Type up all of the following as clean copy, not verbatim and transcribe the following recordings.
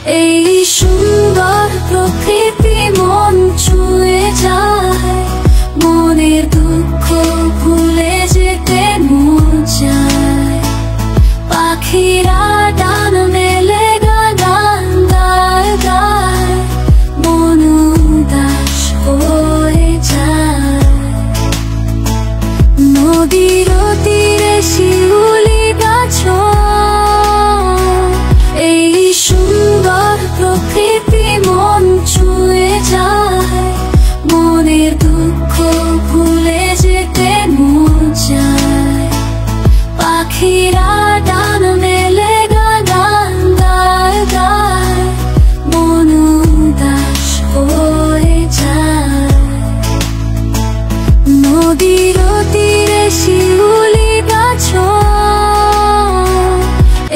এই সুন্দর প্রকৃতি মন ছুঁয়ে যায়, মনের দুঃখ ভুলে যেতে মন চায়। পাখিরা ডান মেলে গান গায় গায়, মন উদাস হয়ে যায়। নদীর তীরে শিউলি গাছ, এই সুন্দর প্রকৃতি মন ছুঁয়ে যায়, মনের দুঃখ ভুলে যেতে মন চায়। পাখিরা ডান মেলে গান গায় গায়, মন উদাস হয়ে যায়। নদীর তীরে শিউলি গাছ,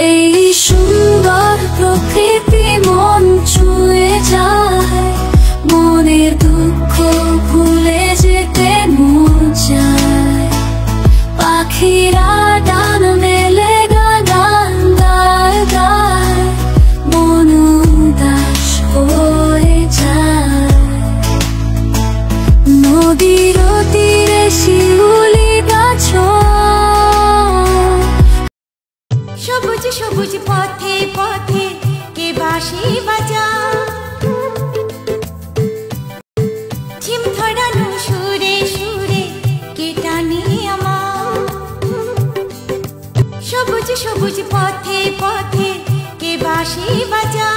এই সুন্দর প্রকৃতি মন ছুঁয়ে যায়, মনের দুঃখ ভুলে যেতে মন চায়। পাখিরা ডান মেলে গান গায় গায়, মন উদাস হয়ে যায়। নদীর তীরে শিউলি গাছ, সবুজ সবুজ পথে পথে কে বাঁশি বাজা, ঝিম ধরানো সুরে সুরে কে টানে আমার। সবুজ সবুজ পথে পথে কে বাঁশি বাজা,